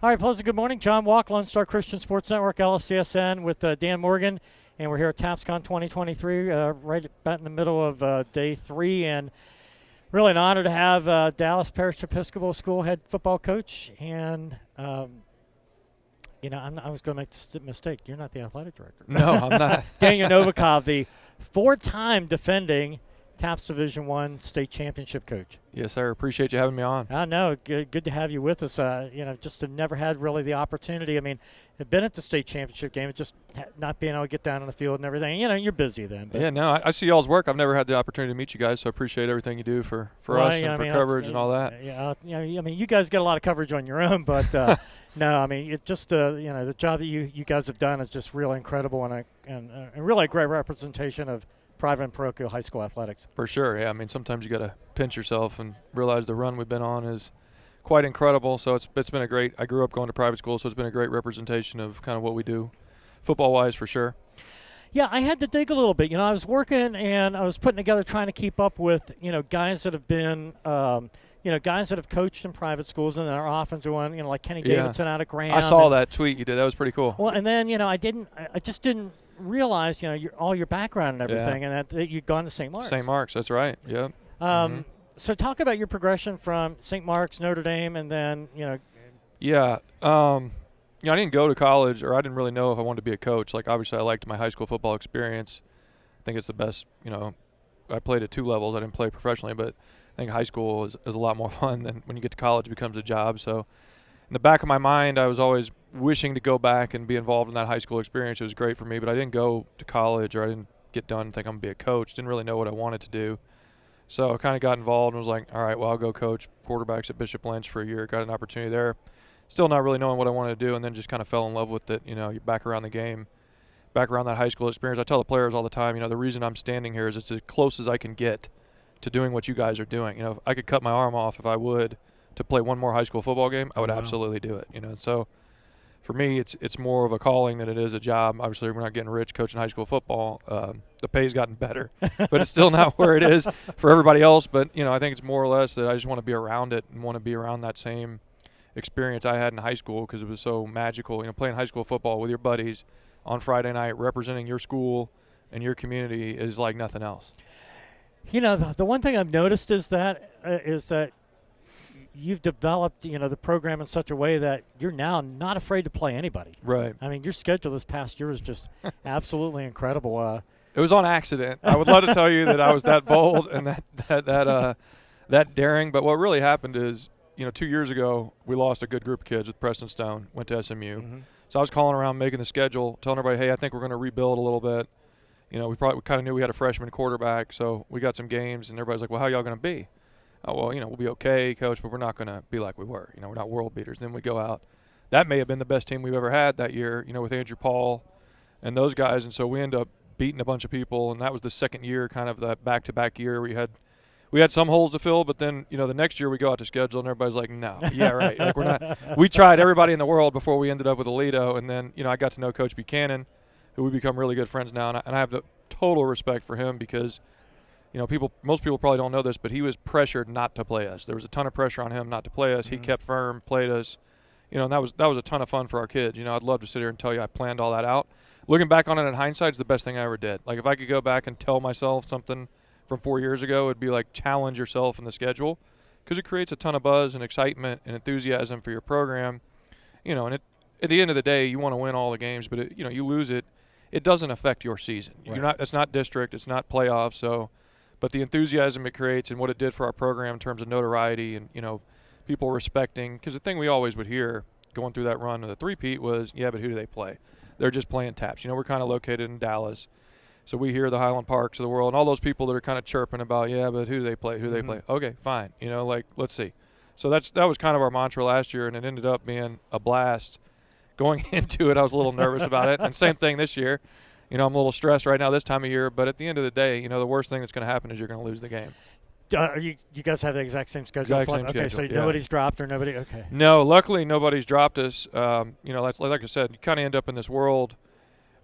All right, pleasant good morning. John Walk, Lone Star Christian Sports Network, LSCSN, with Dan Morgan. And we're here at TAPSCon 2023, right about in the middle of day 3. And really an honor to have Dallas Parish Episcopal School head football coach. And, I was going to make the mistake. You're not the athletic director. No, I'm not. Daniel Novakov, the 4-time defending TAPS Division I state championship coach. Yes, sir. Appreciate you having me on. I know. Good to have you with us. Just to never had really the opportunity. I mean, I've been at the state championship game, just not being able to get down on the field and everything. You're busy then. But. Yeah, no, I see y'all's work. I've never had the opportunity to meet you guys, so I appreciate everything you do for us and for coverage and all that. Yeah, you guys get a lot of coverage on your own, but no, I mean, it just the job that you guys have done is just really incredible and really a great representation of private and parochial high school athletics. For sure, yeah. I mean, sometimes you got to pinch yourself and realize the run we've been on is quite incredible. So it's been a great – I grew up going to private school, so it's been a great representation of kind of what we do football-wise for sure. Yeah, I had to dig a little bit. I was working and I was putting together trying to keep up with, guys that have been guys that have coached in private schools and are offensive one, like Kenny Davidson out of Graham. I saw that tweet you did. That was pretty cool. Well, and then, I just didn't realize, all your background and everything, and that you'd gone to St. Mark's. St. Mark's, that's right. Yep. So talk about your progression from St. Mark's, Notre Dame, and then, Yeah. I didn't go to college, or I didn't really know if I wanted to be a coach. Like, obviously, I liked my high school football experience. I think it's the best, I played at 2 levels. I didn't play professionally, but I think high school is a lot more fun than when you get to college, it becomes a job. So in the back of my mind, I was always wishing to go back and be involved in that high school experience. It was great for me, but I didn't go to college, or I didn't get done and think I'm going to be a coach. Didn't really know what I wanted to do. So I kind of got involved and was like, all right, well, I'll go coach quarterbacks at Bishop Lynch for a year. Got an opportunity there. Still not really knowing what I wanted to do, and then just kind of fell in love with it. You're back around the game, back around that high school experience. I tell the players all the time, the reason I'm standing here is it's as close as I can get to doing what you guys are doing. If I could cut my arm off if I would to play one more high school football game, I would absolutely do it. So for me, it's more of a calling than it is a job. Obviously, we're not getting rich coaching high school football. The pay's gotten better, but it's still not where it is for everybody else. But, I think it's more or less that I just want to be around it and want to be around that same experience I had in high school because it was so magical. Playing high school football with your buddies on Friday night, representing your school and your community is like nothing else. The one thing I've noticed is that you've developed, the program in such a way that you're now not afraid to play anybody. Right. I mean, your schedule this past year is just absolutely incredible. It was on accident. I would love to tell you that I was that bold and that daring, but what really happened is, 2 years ago, we lost a good group of kids with Preston Stone, went to SMU. Mm-hmm. So I was calling around, making the schedule, telling everybody, hey, I think we're going to rebuild a little bit. We kind of knew we had a freshman quarterback, so we got some games, and everybody's like, well, how y'all going to be? Oh, well, we'll be okay, coach, but we're not going to be like we were. We're not world beaters. Then we go out. That may have been the best team we've ever had that year, with Andrew Paul and those guys. And so we end up beating a bunch of people, and that was the second year, kind of that back-to-back year. We had some holes to fill, but then, the next year we go out to schedule, and everybody's like, no, yeah, right. Like we're not. We tried everybody in the world before we ended up with Alito, and then, I got to know Coach Buchanan, who we become really good friends now, and I have the total respect for him because, most people probably don't know this, but he was pressured not to play us. There was a ton of pressure on him not to play us. Mm-hmm. He kept firm, played us, and that was a ton of fun for our kids. I'd love to sit here and tell you I planned all that out. Looking back on it in hindsight, it's the best thing I ever did. Like if I could go back and tell myself something from 4 years ago, it'd be like challenge yourself in the schedule because it creates a ton of buzz and excitement and enthusiasm for your program. And at the end of the day, you want to win all the games, but you lose it. It doesn't affect your season. Right. It's not district. It's not playoffs. So, but the enthusiasm it creates and what it did for our program in terms of notoriety and, people respecting. Because the thing we always would hear going through that run of the three-peat was, yeah, but who do they play? They're just playing TAPS. We're kind of located in Dallas. So we hear the Highland Parks of the world and all those people that are kind of chirping about, yeah, but who do they play? Who do they play? Okay, fine. Let's see. So that was kind of our mantra last year, and it ended up being a blast. Going into it, I was a little nervous about it. And same thing this year. I'm a little stressed right now this time of year. But at the end of the day, the worst thing that's going to happen is you're going to lose the game. You guys have the exact same schedule? Exact same schedule, so yeah. Nobody's dropped or nobody – okay. No, luckily nobody's dropped us. Like I said, you kind of end up in this world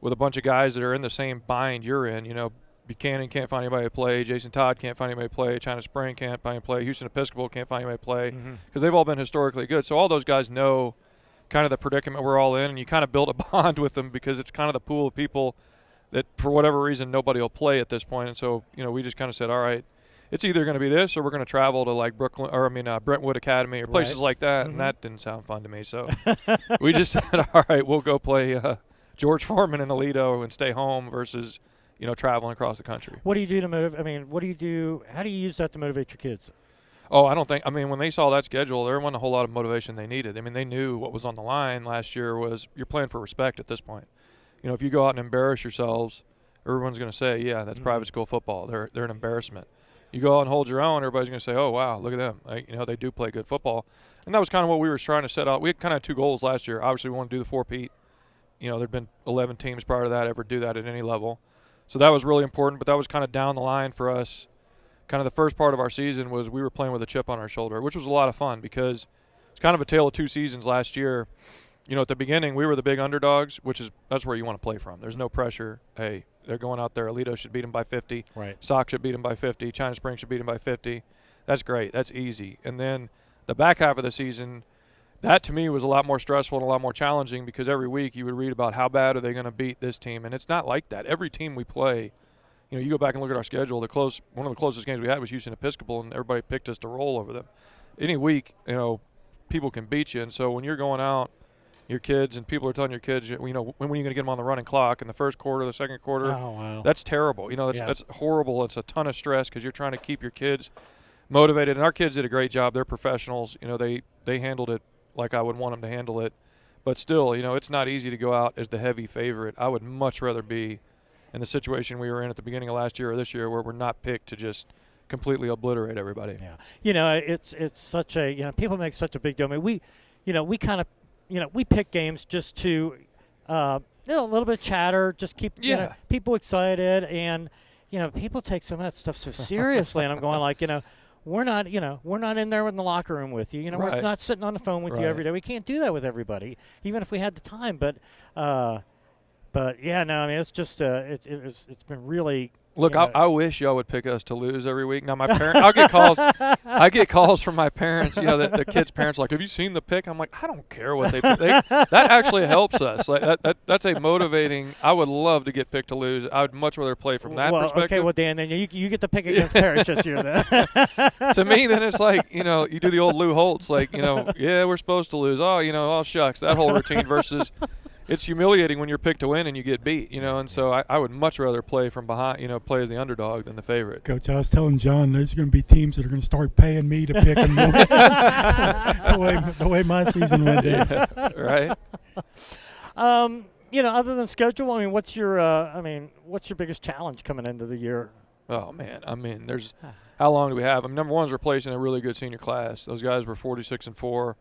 with a bunch of guys that are in the same bind you're in. Buchanan can't find anybody to play. Jason Todd can't find anybody to play. China Spring can't find anybody to play. Houston Episcopal can't find anybody to play because they've all been historically good. So all those guys know kind of the predicament we're all in, and you kind of build a bond with them because it's kind of the pool of people that for whatever reason nobody will play at this point. And so, we just kind of said, all right, it's either going to be this or we're going to travel to like Brentwood Academy or places like that. And that didn't sound fun to me. So we just said, all right, we'll go play George Foreman in Aledo and stay home versus, traveling across the country. What do you do to motivate? I mean, what do you do? How do you use that to motivate your kids? Oh, when they saw that schedule, there wasn't a whole lot of motivation they needed. I mean, they knew what was on the line last year was you're playing for respect at this point. If you go out and embarrass yourselves, everyone's going to say, yeah, that's private school football. They're an embarrassment. You go out and hold your own, everybody's going to say, oh, wow, look at them. They do play good football. And that was kind of what we were trying to set out. We had kind of 2 goals last year. Obviously, we wanted to do the 4-peat. There'd been 11 teams prior to that ever do that at any level. So that was really important, but that was kind of down the line for us. Kind of the first part of our season was we were playing with a chip on our shoulder, which was a lot of fun because it's kind of a tale of 2 seasons last year. At the beginning, we were the big underdogs, that's where you want to play from. There's no pressure. Hey, they're going out there. Aledo should beat them by 50. Right. Sock should beat them by 50. China Springs should beat them by 50. That's great. That's easy. And then the back half of the season, that to me was a lot more stressful and a lot more challenging because every week you would read about how bad are they going to beat this team. And it's not like that. Every team we play, you go back and look at our schedule, one of the closest games we had was Houston Episcopal, and everybody picked us to roll over them. Any week, people can beat you. And so when you're going out, your kids and people are telling your kids, when are you going to get them on the running clock in the first quarter, the second quarter? Oh, wow. That's terrible. That's horrible. It's a ton of stress because you're trying to keep your kids motivated. And our kids did a great job. They're professionals. They handled it like I would want them to handle it. But still, it's not easy to go out as the heavy favorite. I would much rather be in the situation we were in at the beginning of last year or this year where we're not picked to just completely obliterate everybody. Yeah. It's such a, people make such a big deal. I mean, we kind of, we pick games just to, a little bit of chatter, just keep people excited, and people take some of that stuff so seriously. And I'm going like, we're not in there in the locker room with you. We're not sitting on the phone with you every day. We can't do that with everybody, even if we had the time. But yeah, no, I mean it's just it's been really. Look, I wish y'all would pick us to lose every week. Now, my parents, I get calls from my parents, the kids' parents, like, have you seen the pick? I'm like, I don't care what they pick. That actually helps us. Like that's a motivating. I would love to get picked to lose. I would much rather play from that perspective. Okay, well, Dan, then you get to pick against Parish this year then. To me, then it's like, you do the old Lou Holtz, like, yeah, we're supposed to lose. Oh, shucks, that whole routine versus – it's humiliating when you're picked to win and you get beat, and so I would much rather play from behind, play as the underdog than the favorite. Coach, I was telling John there's going to be teams that are going to start paying me to pick them the way my season went down. Yeah, right. Other than schedule, I mean, what's your biggest challenge coming into the year? Oh man, there's how long do we have? Number one is replacing a really good senior class. Those guys were 46-4,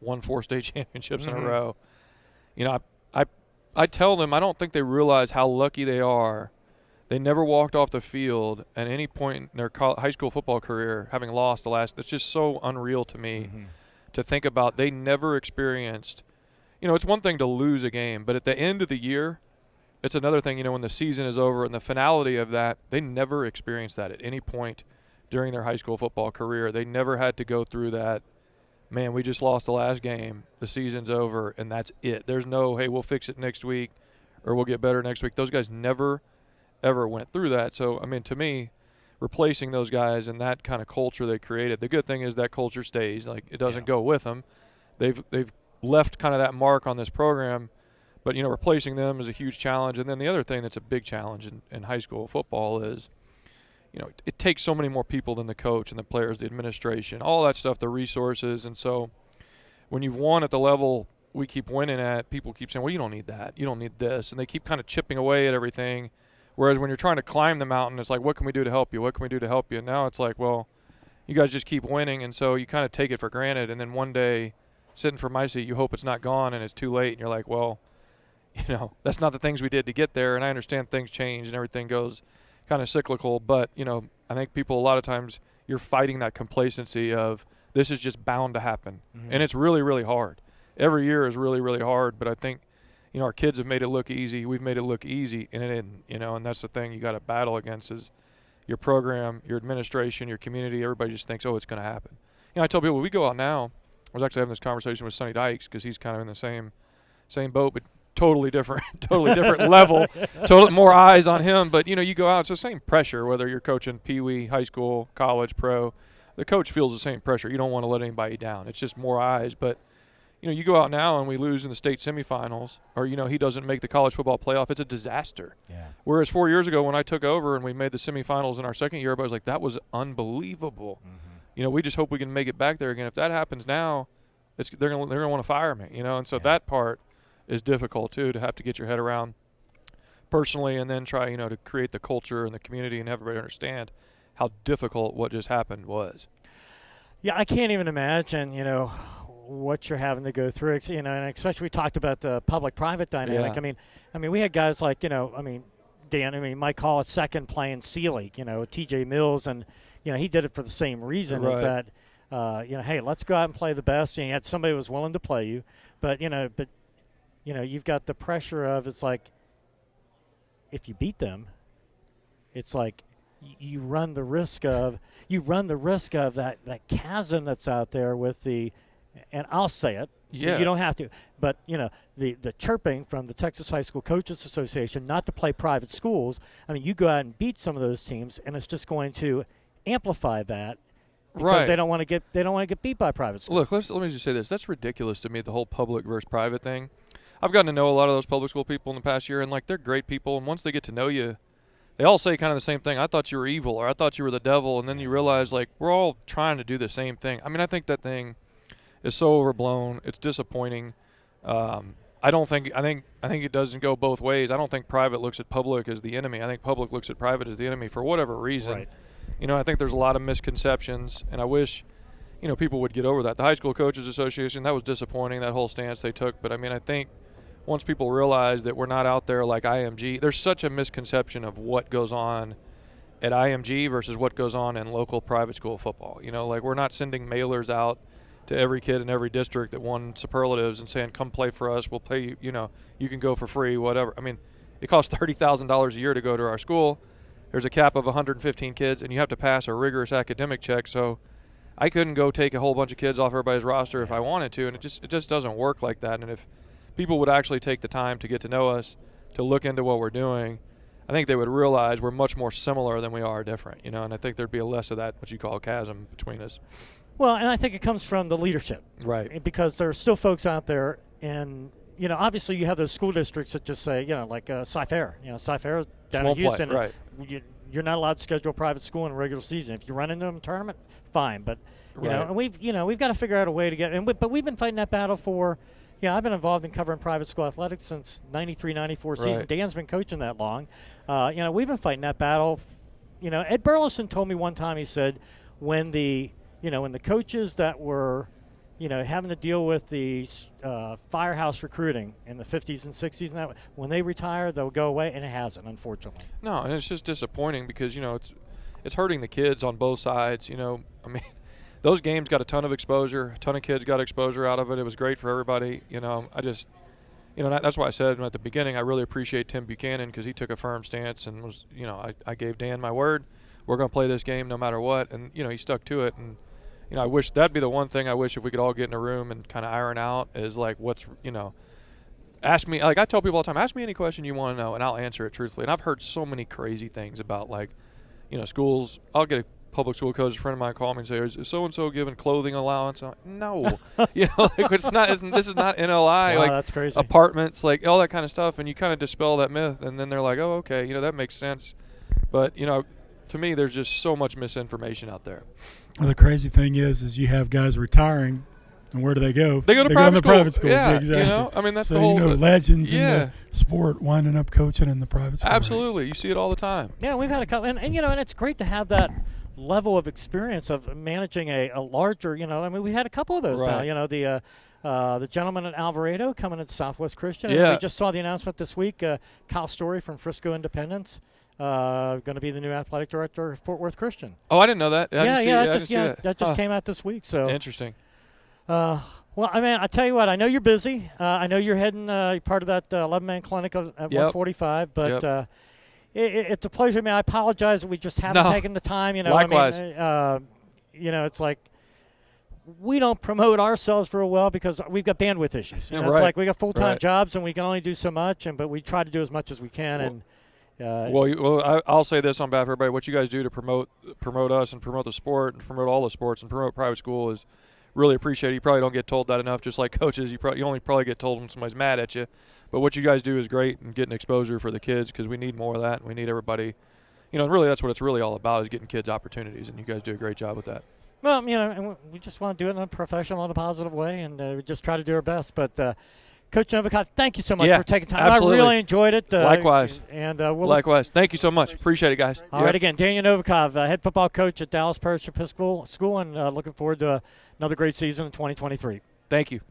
won 4 state championships in a row. I tell them I don't think they realize how lucky they are. They never walked off the field at any point in their high school football career having lost the last. It's just so unreal to me to think about. They never experienced. It's one thing to lose a game, but at the end of the year, it's another thing. When the season is over and the finality of that, they never experienced that at any point during their high school football career. They never had to go through that. Man, we just lost the last game. The season's over, and that's it. There's no, hey, we'll fix it next week or we'll get better next week. Those guys never, ever went through that. So, to me, replacing those guys and that kind of culture they created, the good thing is that culture stays. Like, it doesn't go with them. They've left kind of that mark on this program, but, replacing them is a huge challenge. And then the other thing that's a big challenge in high school football is, it takes so many more people than the coach and the players, the administration, all that stuff, the resources. And so when you've won at the level we keep winning at, people keep saying, well, you don't need that. You don't need this. And they keep kind of chipping away at everything. Whereas when you're trying to climb the mountain, it's like, what can we do to help you? What can we do to help you? And now it's like, well, you guys just keep winning. And so you kind of take it for granted. And then one day, sitting for my seat, you hope it's not gone and it's too late. And you're like, well, that's not the things we did to get there. And I understand things change and everything goes kind of cyclical, but I think people a lot of times you're fighting that complacency of this is just bound to happen, and it's really, really hard. Every year is really, really hard, but I think our kids have made it look easy. We've made it look easy, and it isn't. And that's the thing you got to battle against is your program, your administration, your community. Everybody just thinks, oh, it's going to happen. I tell people we go out now. was actually having this conversation with Sonny Dykes because he's kind of in the same boat, but totally different level, totally more eyes on him. But you go out, it's the same pressure whether you're coaching peewee, high school, college, pro. The coach feels the same pressure. You don't want to let anybody down. It's just more eyes. But you go out now and we lose in the state semifinals, or he doesn't make the college football playoff. It's a disaster. Yeah. Whereas 4 years ago when I took over and we made the semifinals in our second year, everybody was like, that was unbelievable. Mm-hmm. We just hope we can make it back there again. If that happens now, they're gonna want to fire me. And so that part is difficult too, to have to get your head around personally, and then try to create the culture and the community and everybody understand how difficult what just happened was. Yeah, I can't even imagine what you're having to go through. And especially we talked about the public-private dynamic. Yeah. I mean, we had guys like Dan. Mike Hall at second playing Sealy. T.J. Mills, and he did it for the same reason. Right. Is that hey, let's go out and play the best. And you had somebody who was willing to play you, but you've got the pressure of, it's like, if you beat them, it's like you run the risk of that chasm that's out there with the, and I'll say it. Yeah. You don't have to, but the chirping from the Texas High School Coaches Association not to play private schools. I mean, you go out and beat some of those teams, and it's just going to amplify that. Because Right. they don't want to get beat by private schools. Look, let me just say this. That's ridiculous to me, the whole public versus private thing. I've gotten to know a lot of those public school people in the past year, and they're great people. And once they get to know you, they all say kind of the same thing. I thought you were evil, or I thought you were the devil. And then you realize we're all trying to do the same thing. I mean, I think that thing is so overblown. It's disappointing. I think it doesn't go both ways. I don't think private looks at public as the enemy. I think public looks at private as the enemy for whatever reason. Right. I think there's a lot of misconceptions, and I wish people would get over that. The High School Coaches Association, that was disappointing, that whole stance they took. But, I think once people realize that we're not out there like IMG, there's such a misconception of what goes on at IMG versus what goes on in local private school football. We're not sending mailers out to every kid in every district that won superlatives and saying, come play for us, we'll pay you, you can go for free, whatever. I mean, it costs $30,000 a year to go to our school. There's a cap of 115 kids, and you have to pass a rigorous academic check. So I couldn't go take a whole bunch of kids off everybody's roster if I wanted to, and it just doesn't work like that. And if people would actually take the time to get to know us, to look into what we're doing, I think they would realize we're much more similar than we are different, and I think there'd be a less of that, what you call a chasm between us. Well, and I think it comes from the leadership. Right. Because there are still folks out there, and, obviously you have those school districts that just say, like Cy-Fair. Cy-Fair down in Houston. Right. You're not allowed to schedule a private school in a regular season. If you run into them in a tournament, fine. But, and we've got to figure out a way to get – but we've been fighting that battle for – I've been involved in covering private school athletics since 93, 94 season. Right. Dan's been coaching that long. We've been fighting that battle. Ed Burleson told me one time, he said, when the coaches that were, having to deal with the firehouse recruiting in the 50s and 60s, and when they retire, they'll go away, and it hasn't, unfortunately. No, and it's just disappointing because, it's hurting the kids on both sides. Those games got a ton of exposure. A ton of kids got exposure out of it. It was great for everybody. That's why I said at the beginning I really appreciate Tim Buchanan because he took a firm stance and was, I gave Dan my word. We're going to play this game no matter what. And, he stuck to it. And, I wish that'd be the one thing I wish if we could all get in a room and kind of iron out is what's, ask me. I tell people all the time, ask me any question you want to know and I'll answer it truthfully. And I've heard so many crazy things about schools. I'll get a public school coach, a friend of mine, call me and say, "Is so-and-so given clothing allowance?" I'm like, no, it's not. This is not NLI. Wow, that's crazy. Apartments, all that kind of stuff, and you kind of dispel that myth, and then they're like, "Oh, okay, that makes sense." But to me, there's just so much misinformation out there. Well, the crazy thing is you have guys retiring, and where do they go? They go to private schools. Yeah, exactly. That's so, the whole legends in the sport winding up coaching in the private school. Absolutely, ranks. you see it all the time. Yeah, we've had a couple, and it's great to have that level of experience of managing a larger, we had a couple of those Right. now, the gentleman at Alvarado coming into Southwest Christian. Yeah. And we just saw the announcement this week, Kyle Story from Frisco Independence, going to be the new athletic director of Fort Worth Christian. Oh, I didn't know that. That just came out this week. So interesting. Well, I tell you what, I know you're busy. I know you're heading part of that 11-man clinic at 145, but it's a pleasure. I apologize that we just haven't taken the time. Likewise. It's like we don't promote ourselves real well because we've got bandwidth issues. You know, Right. It's like we got full-time Right. jobs and we can only do so much, but we try to do as much as we can. I'll say this on behalf of everybody: what you guys do to promote us and promote the sport and promote all the sports and promote private school is really appreciated. You probably don't get told that enough. Just like coaches, you only probably get told when somebody's mad at you. But what you guys do is great and getting exposure for the kids because we need more of that. And we need everybody. Really that's what it's really all about is getting kids opportunities, and you guys do a great job with that. Well, and we just want to do it in a professional and a positive way, and we just try to do our best. But Coach Novakov, thank you so much for taking time. Absolutely. I really enjoyed it. Likewise. And Likewise. Thank you so much. Appreciate it, guys. All right, again, Daniel Novakov, head football coach at Dallas Parish Episcopal School, and looking forward to another great season in 2023. Thank you.